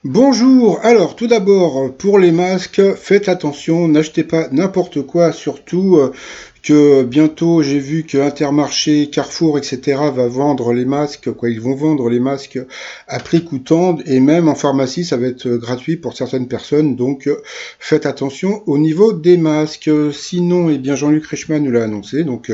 Bonjour, alors tout d'abord pour les masques, faites attention, n'achetez pas n'importe quoi, surtout que bientôt j'ai vu que Intermarché, Carrefour, etc. va vendre les masques, quoi, ils vont vendre les masques à prix coûtant et même en pharmacie ça va être gratuit pour certaines personnes, donc faites attention au niveau des masques. Sinon, eh bien Jean-Luc Reichmann nous l'a annoncé, donc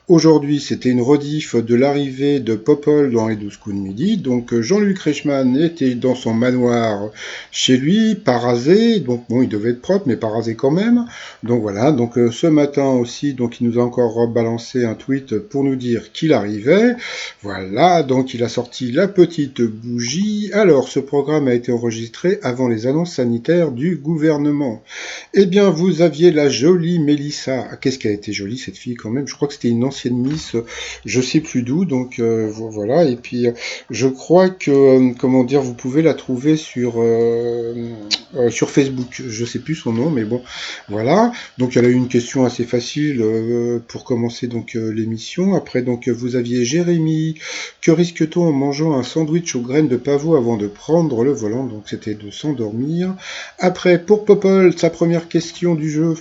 aujourd'hui c'était une rediff de l'arrivée de Popol dans les 12 coups de midi, donc Jean-Luc Reichmann était dans son manoir chez lui, pas rasé, donc bon il devait être propre mais pas rasé quand même, donc voilà, donc ce matin aussi, donc il nous a encore rebalancé un tweet pour nous dire qu'il arrivait. Voilà, donc il a sorti la petite bougie. Alors, ce programme a été enregistré avant les annonces sanitaires du gouvernement. Eh bien, vous aviez la jolie Mélissa. Ah, qu'est-ce qu'elle a été jolie cette fille quand même. Je crois que c'était une ancienne Miss, je sais plus d'où. Donc voilà. Et puis, je crois que, comment dire, vous pouvez la trouver sur Facebook. Je sais plus son nom, mais bon, voilà. Donc elle a eu une question assez facile pour commencer donc l'émission. Après donc vous aviez Jérémy. Que risque-t-on en mangeant un sandwich aux graines de pavot avant de prendre le volant? Donc c'était de s'endormir. Après pour Popol, sa première question du jeu.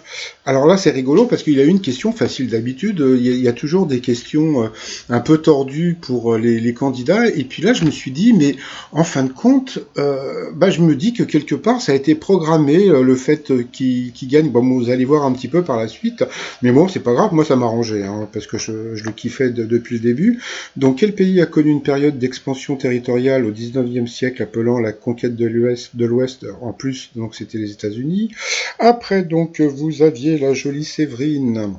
Alors là c'est rigolo parce qu'il a eu une question facile. D'habitude il y a toujours des questions un peu tordues pour les candidats. Et puis là je me suis dit mais en fin de compte je me dis que quelque part ça a été programmé le fait qu'il gagne. Bon vous allez voir un petit peu par la suite. Mais bon, c'est pas grave, moi ça m'arrangeait, hein, parce que je le kiffais depuis le début. Donc quel pays a connu une période d'expansion territoriale au 19e siècle, appelant la conquête de l'Ouest en plus, donc c'était les États-Unis. Après, donc, vous aviez la jolie Séverine.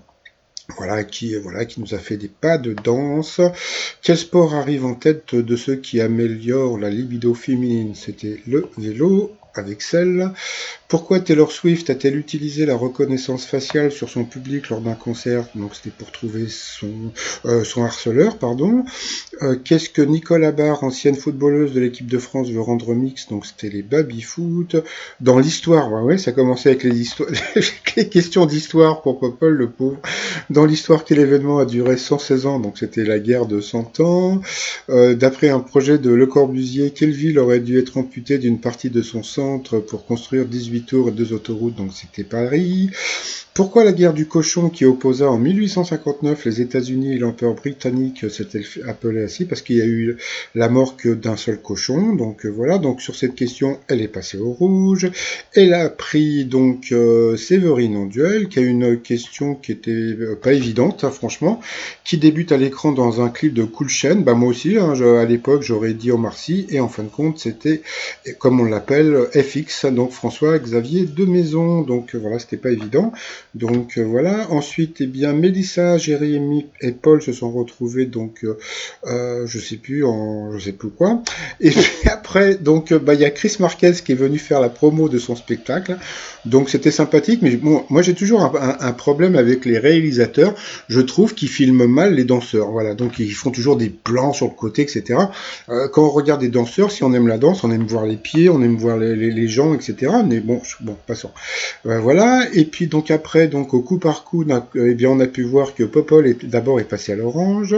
Voilà, qui nous a fait des pas de danse. Quel sport arrive en tête de ceux qui améliorent la libido féminine? C'était le vélo avec celle. Pourquoi Taylor Swift a-t-elle utilisé la reconnaissance faciale sur son public lors d'un concert? Donc c'était pour trouver son harceleur, pardon. Qu'est-ce que Nicolas Barre, ancienne footballeuse de l'équipe de France, veut rendre mix? Donc c'était les baby-foot. Dans l'histoire, ouais, ça commençait avec les questions d'histoire pour Popol, le pauvre. Dans l'histoire, quel événement a duré 116 ans? Donc c'était la guerre de 100 ans. D'après un projet de Le Corbusier, quelle ville aurait dû être amputée d'une partie de son centre pour construire 18 tours et 2 autoroutes? Donc c'était Paris. Pourquoi la guerre du cochon qui opposa en 1859 les États-Unis et l'Empire britannique s'est-elle appelée ainsi? Parce qu'il y a eu la mort que d'un seul cochon. Donc voilà, donc sur cette question, elle est passée au rouge. Elle a pris donc Séverine en duel, qui a une question qui était pas évidente, hein, franchement, qui débute à l'écran dans un clip de Cool Chain. Bah moi aussi, hein, à l'époque, j'aurais dit Omar Sy, et en fin de compte, c'était, comme on l'appelle, FX, donc François-Xavier de Maison. Donc voilà, c'était pas évident. Donc voilà. Ensuite, eh bien, Mélissa, Jérémy et Paul se sont retrouvés donc je sais plus quoi. Et puis après, donc il y a Chris Marquez qui est venu faire la promo de son spectacle. Donc c'était sympathique, mais bon, moi j'ai toujours un problème avec les réalisateurs. Je trouve qu'ils filment mal les danseurs. Voilà, donc ils font toujours des plans sur le côté, etc. Quand on regarde des danseurs, si on aime la danse, on aime voir les pieds, on aime voir les gens, etc. Mais bon, passons. Voilà, et puis donc après, donc au coup par coup, eh bien on a pu voir que Popol d'abord est passé à l'orange.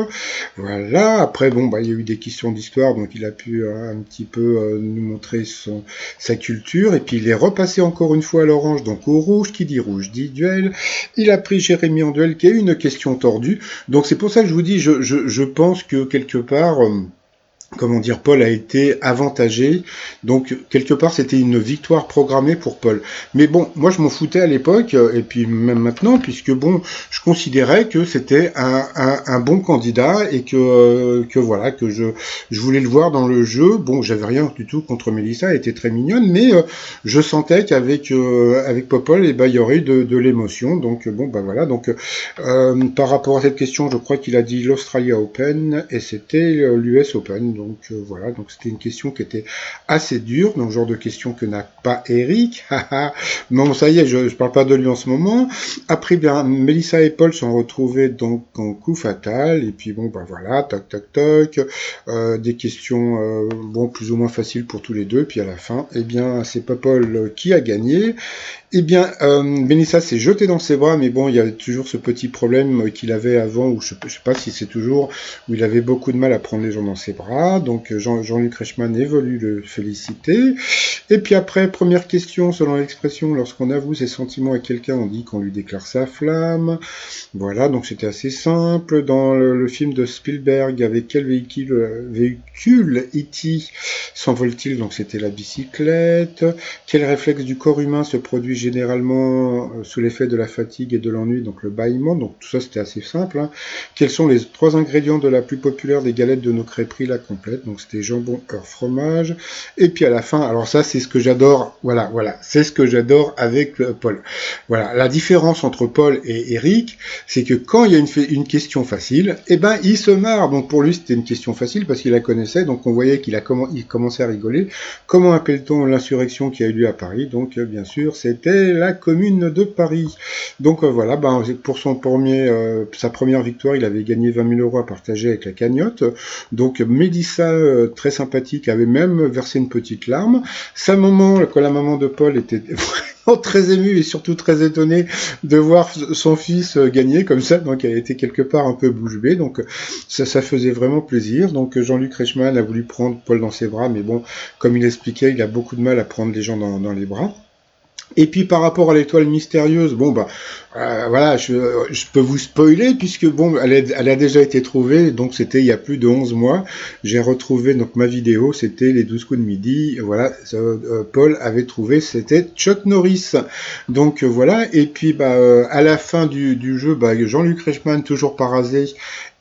Voilà, après bon il y a eu des questions d'histoire, donc il a pu un petit peu nous montrer sa culture, et puis il est repassé encore une fois à l'orange, donc au rouge, qui dit rouge dit duel. Il a pris Jérémy en duel, qui a eu une question tordue. Donc c'est pour ça que je vous dis, je pense que quelque part comment dire, Paul a été avantagé. Donc, quelque part, c'était une victoire programmée pour Paul. Mais bon, moi, je m'en foutais à l'époque, et puis même maintenant, puisque bon, je considérais que c'était un bon candidat, et que voilà, que je voulais le voir dans le jeu. Bon, j'avais rien du tout contre Mélissa, elle était très mignonne, mais je sentais qu'avec avec Popol, il y aurait de l'émotion. Donc, voilà. Donc, par rapport à cette question, je crois qu'il a dit l'Australia Open, et c'était l'US Open. Donc voilà, donc c'était une question qui était assez dure, donc le genre de question que n'a pas Eric. Non, ça y est, je parle pas de lui en ce moment. Après, bien, Mélissa et Paul sont retrouvés donc en coup fatal, et puis voilà, toc toc toc, des questions plus ou moins faciles pour tous les deux, puis à la fin, eh bien, c'est pas Paul qui a gagné. Eh bien, Mélissa s'est jetée dans ses bras, mais bon, il y a toujours ce petit problème qu'il avait avant, ou je sais pas si c'est toujours, où il avait beaucoup de mal à prendre les gens dans ses bras. voilà, donc Jean-Luc Reichmann est venu le féliciter. Et puis après, première question, selon l'expression, lorsqu'on avoue ses sentiments à quelqu'un, on dit qu'on lui déclare sa flamme. Voilà, donc c'était assez simple. Dans le film de Spielberg, avec quel véhicule E.T. s'envole-t-il? Donc c'était la bicyclette. Quel réflexe du corps humain se produit généralement sous l'effet de la fatigue et de l'ennui? Donc le bâillement. Donc tout ça c'était assez simple. Hein. Quels sont les 3 ingrédients de la plus populaire des galettes de nos crêperies, la complète? Donc c'était jambon, beurre, fromage. Et puis à la fin, alors ça c'est ce que j'adore. Voilà, c'est ce que j'adore avec Paul. Voilà, la différence entre Paul et Eric, c'est que quand il y a une question facile, eh ben il se marre. Donc pour lui c'était une question facile parce qu'il la connaissait, donc on voyait qu'il commençait à rigoler. Comment appelle-t-on l'insurrection qui a eu lieu à Paris? Donc bien sûr c'était la Commune de Paris. Donc voilà, pour sa première victoire, il avait gagné 20 000 € à partager avec la cagnotte. Donc Mélissa, très sympathique, avait même versé une petite larme. Sa maman, quand la maman de Paul était très émue et surtout très étonnée de voir son fils gagner comme ça, donc elle était quelque part un peu bouche bée, donc ça faisait vraiment plaisir. Donc Jean-Luc Reichmann a voulu prendre Paul dans ses bras, mais bon, comme il expliquait, il a beaucoup de mal à prendre les gens dans les bras. Et puis par rapport à l'étoile mystérieuse, voilà, je peux vous spoiler puisque elle a déjà été trouvée, donc c'était il y a plus de 11 mois. J'ai retrouvé donc ma vidéo, c'était les 12 coups de midi. Voilà, Paul avait trouvé, c'était Chuck Norris. Donc voilà, et puis à la fin du jeu, Jean-Luc Reichmann, toujours par hasard,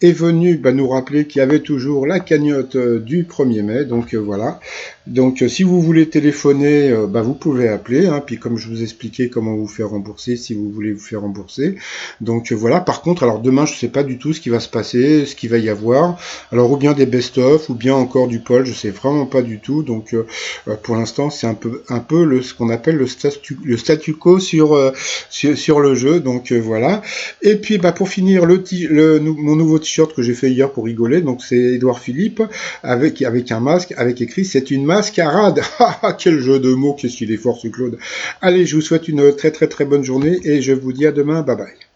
est venu nous rappeler qu'il y avait toujours la cagnotte du 1er mai. Donc voilà. Donc si vous voulez téléphoner, vous pouvez appeler. Hein, puis comme je vous expliquais comment vous faire rembourser, si vous voulez vous faire rembourser. Donc voilà. Par contre, alors demain, je sais pas du tout ce qui va se passer, ce qu'il va y avoir. Alors ou bien des best-of, ou bien encore du Paul. Je sais vraiment pas du tout. Donc pour l'instant, c'est un peu ce qu'on appelle le statu quo sur le jeu. Donc voilà. Et puis pour finir, mon nouveau t-shirt que j'ai fait hier pour rigoler, donc c'est Édouard Philippe avec un masque avec écrit c'est une mascarade. Quel jeu de mots, qu'est-ce qu'il est fort ce Claude. Allez, je vous souhaite une très très très bonne journée et je vous dis à demain, bye bye.